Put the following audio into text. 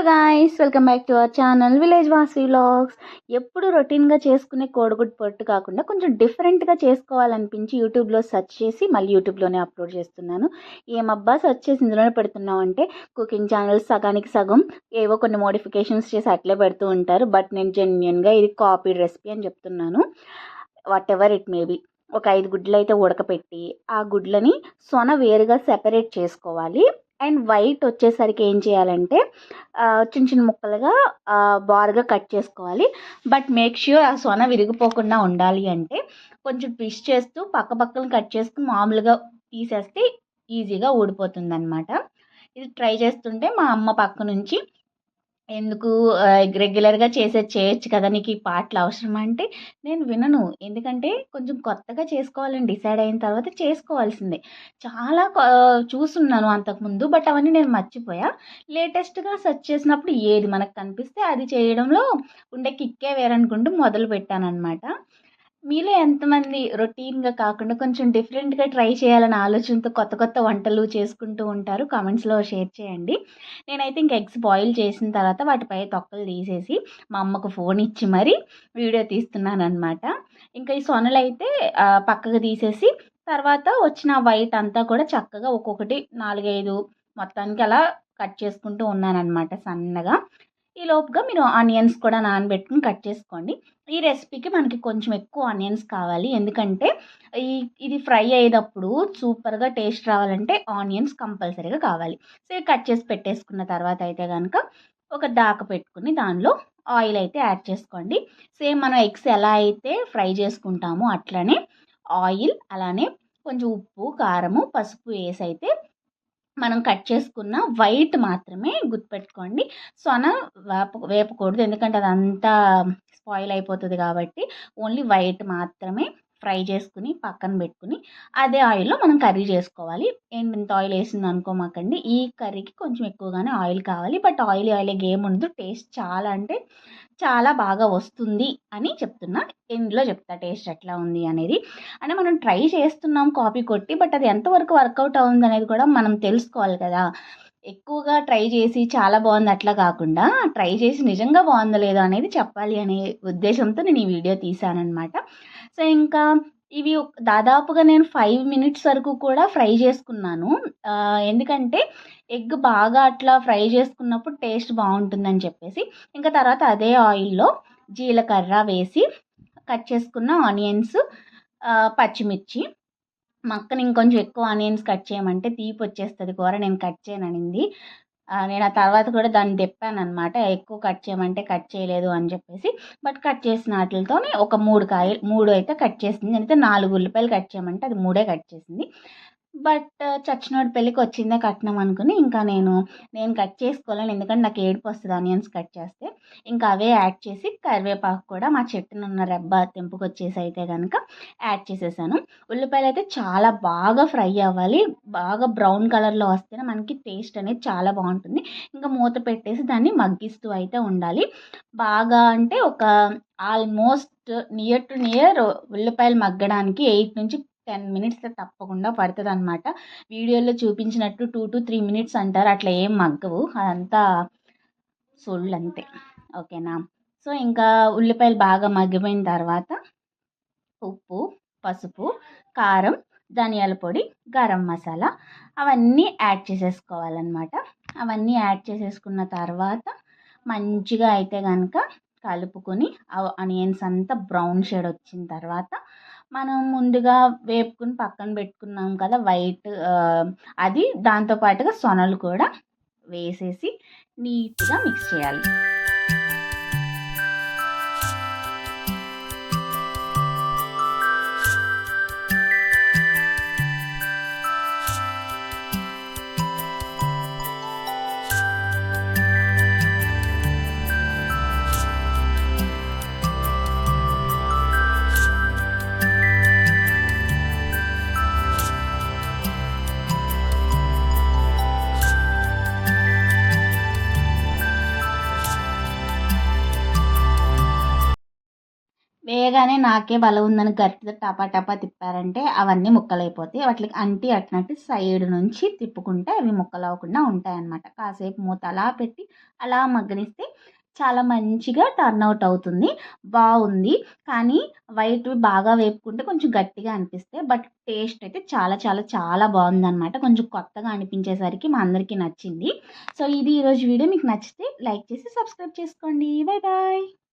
Guys, welcome back to our channel village వాసి vlogs. ఎప్పుడు రొటీన్గా చేసుకునే కోడిగుడ్డు పొట్టు కాకుండా కొంచెం డిఫరెంట్గా చేసుకోవాలనిపించి యూట్యూబ్లో సెర్చ్ చేసి మళ్ళీ యూట్యూబ్లోనే అప్లోడ్ చేస్తున్నాను. ఏమబ్బా సెర్చ్ చేసి ఇందులోనే పెడుతున్నాం అంటే కుకింగ్ ఛానల్స్ సగానికి సగం ఏవో కొన్ని మోడిఫికేషన్స్ చేసి అట్లే పెడుతూ ఉంటారు. బట్ నేను జెన్యున్గా ఇది కాపీడ్ రెసిపీ అని చెప్తున్నాను. What ever it maybe. ఒక 5 గుడ్లు అయితే ఉడకపెట్టి ఆ గుడ్లని సొన వేరుగా సెపరేట్ చేసుకోవాలి. అండ్ వైట్ వచ్చేసరికి ఏం చేయాలంటే చిన్న చిన్న ముక్కలుగా బార్గా కట్ చేసుకోవాలి. బట్ మేక్ ష్యూర్ ఆ సొన విరిగిపోకుండా ఉండాలి అంటే కొంచెం ట్విస్ట్ చేస్తూ పక్క పక్కన కట్ చేసుకుని మామూలుగా తీసేస్తే ఈజీగా ఊడిపోతుంది అనమాట. ఇది ట్రై చేస్తుంటే మా అమ్మ పక్క నుంచి ఎందుకు రెగ్యులర్గా చేయొచ్చు కదా, నీకు ఈ పాటలు అవసరమా అంటే నేను వినను. ఎందుకంటే కొంచెం కొత్తగా చేసుకోవాలని డిసైడ్ అయిన తర్వాత చేసుకోవాల్సిందే. చాలా చూస్తున్నాను అంతకుముందు, బట్ అవన్నీ నేను మర్చిపోయా. లేటెస్ట్గా సెర్చ్ చేసినప్పుడు ఏది మనకు కనిపిస్తే అది చేయడంలో ఉండే కిక్కే వేరనుకుంటూ మొదలు పెట్టాను అనమాట. మీలో ఎంతమంది రొటీన్గా కాకుండా కొంచెం డిఫరెంట్గా ట్రై చేయాలనే ఆలోచనతో కొత్త కొత్త వంటలు చేసుకుంటూ ఉంటారు? కామెంట్స్లో షేర్ చేయండి. నేనైతే ఇంక ఎగ్స్ బాయిల్ చేసిన తర్వాత వాటిపై తొక్కలు తీసేసి మా అమ్మకు ఫోన్ ఇచ్చి మరీ వీడియో తీస్తున్నాను అనమాట. ఇంకా ఈ సొనలు అయితే పక్కకు తీసేసి తర్వాత వచ్చిన వైట్ అంతా కూడా చక్కగా ఒక్కొక్కటి 4-5 మొత్తానికి అలా కట్ చేసుకుంటూ ఉన్నానమాట సన్నగా. ఈ లోపుగా మీరు ఆనియన్స్ కూడా నానబెట్టుకుని కట్ చేసుకోండి. ఈ రెసిపీకి మనకి కొంచెం ఎక్కువ ఆనియన్స్ కావాలి. ఎందుకంటే ఇది ఫ్రై అయ్యేటప్పుడు సూపర్గా టేస్ట్ రావాలంటే ఆనియన్స్ కంపల్సరీగా కావాలి. సో ఇవి కట్ చేసి పెట్టేసుకున్న తర్వాత అయితే కనుక ఒక దాక పెట్టుకుని దానిలో ఆయిల్ అయితే యాడ్ చేసుకోండి. సేమ్ మనం ఎగ్స్ ఎలా అయితే ఫ్రై చేసుకుంటామో అట్లనే ఆయిల్, అలానే కొంచెం ఉప్పు, కారము, పసుపు వేసి అయితే మనం కట్ చేసుకున్న వైట్ మాత్రమే గుర్తుపెట్టుకోండి. సొన వేపకూడదు, ఎందుకంటే అదంతా స్పాయిల్ అయిపోతుంది కాబట్టి ఓన్లీ వైట్ మాత్రమే ఫ్రై చేసుకుని పక్కన పెట్టుకుని అదే ఆయిల్లో మనం కర్రీ చేసుకోవాలి. ఇంత ఆయిల్ వేసింది అనుకోమాకండి, ఈ కర్రీకి కొంచెం ఎక్కువగానే ఆయిల్ కావాలి. బట్ ఆయిల్ గేమ్ ఉండదు, టేస్ట్ చాలా అంటే చాలా బాగా వస్తుంది అని చెప్తున్నా. ఇందులో చెప్తా టేస్ట్ ఎట్లా ఉంది అనేది. అంటే మనం ట్రై చేస్తున్నాం కాపీ కొట్టి, బట్ అది ఎంతవరకు వర్కౌట్ అవుతుంది అనేది కూడా మనం తెలుసుకోవాలి కదా. ఎక్కువగా ట్రై చేసి చాలా బాగుంది అట్లా కాకుండా ట్రై చేసి నిజంగా బాగుందో లేదో అనేది చెప్పాలి అనే ఉద్దేశంతో నేను ఈ వీడియో తీసానమాట. సో ఇంకా ఇవి దాదాపుగా నేను 5 minutes వరకు కూడా ఫ్రై చేసుకున్నాను. ఎందుకంటే ఎగ్ బాగా అట్లా ఫ్రై చేసుకున్నప్పుడు టేస్ట్ బాగుంటుందని చెప్పేసి. ఇంకా తర్వాత అదే ఆయిల్లో జీలకర్ర వేసి కట్ చేసుకున్న ఆనియన్స్, పచ్చిమిర్చి, మా అక్కని ఇంకొంచెం ఎక్కువ ఆనియన్స్ కట్ చేయమంటే తీపి వచ్చేస్తుంది కూర, నేను కట్ చేయననింది. నేను ఆ తర్వాత కూడా దాన్ని తెప్పాను అనమాట, ఎక్కువ కట్ చేయమంటే కట్ చేయలేదు అని చెప్పేసి. బట్ కట్ చేసిన వాటితోనే ఒక 3 అయితే కట్ చేసింది. అయితే 4 ఉల్లిపాయలు కట్ చేయమంటే అది 3 కట్ చేసింది. బట్ చచ్చినోడి పెళ్ళికి వచ్చిందే కట్నం అనుకుని ఇంకా నేను కట్ చేసుకోలేను, ఎందుకంటే నాకు ఏడుపు వస్తుంది ఆనియన్స్ కట్ చేస్తే. ఇంకా అవే యాడ్ చేసి కరివేపాకు కూడా మా చెట్టునున్న రెబ్బ తెంపుకొచ్చేసి అయితే కనుక యాడ్ చేసేసాను. ఉల్లిపాయలు అయితే చాలా బాగా ఫ్రై అవ్వాలి, బాగా బ్రౌన్ కలర్లో వస్తేనే మనకి టేస్ట్ అనేది చాలా బాగుంటుంది. ఇంకా మూత పెట్టేసి దాన్ని మగ్గిస్తూ అయితే ఉండాలి. బాగా అంటే ఒక ఆల్మోస్ట్ నియర్ టు నియర్ ఉల్లిపాయలు మగ్గడానికి 8 నుంచి 10 minutes తప్పకుండా పడుతుంది అనమాట. వీడియోలో చూపించినట్టు 2 to 3 minutes అంటారు, అట్లా ఏం మగ్గవు, అదంతా సొల్లు అంతే. ఓకేనా. సో ఇంకా ఉల్లిపాయలు బాగా మగ్గిపోయిన తర్వాత ఉప్పు, పసుపు, కారం, ధనియాల పొడి, గరం మసాలా అవన్నీ యాడ్ చేసేసుకోవాలన్నమాట. అవన్నీ యాడ్ చేసేసుకున్న తర్వాత మంచిగా అయితే కనుక కలుపుకొని ఆనియన్స్ అంతా బ్రౌన్ షేడ్ వచ్చిన తర్వాత మనం ముందుగా వేపుకుని పక్కన పెట్టుకున్నాం కదా వైట్, అది దాంతోపాటుగా సొనలు కూడా వేసేసి నీట్గా మిక్స్ చేయాలి. వేయగానే నాకే బలం ఉందని గట్టిగా టపా టపా తిప్పారంటే అవన్నీ ముక్కలైపోతాయి. వాటికి అంటి అట్టినట్టు సైడ్ నుంచి తిప్పుకుంటే అవి ముక్కలవ్వకుండా ఉంటాయన్నమాట. కాసేపు మూత అలా పెట్టి అలా మగ్గనిస్తే చాలా మంచిగా టర్న్ అవుట్ అవుతుంది. బావుంది. కానీ వైట్‌వి బాగా వేపుకుంటే కొంచెం గట్టిగా అనిపిస్తాయి. బట్ టేస్ట్ అయితే చాలా చాలా చాలా బావుందనమాట. కొంచెం కొత్తగా అనిపించేసరికి మా అందరికీ నచ్చింది. సో, ఇది ఈరోజు వీడియో. మీకు నచ్చితే లైక్ చేసి సబ్స్క్రైబ్ చేసుకోండి. Bye bye.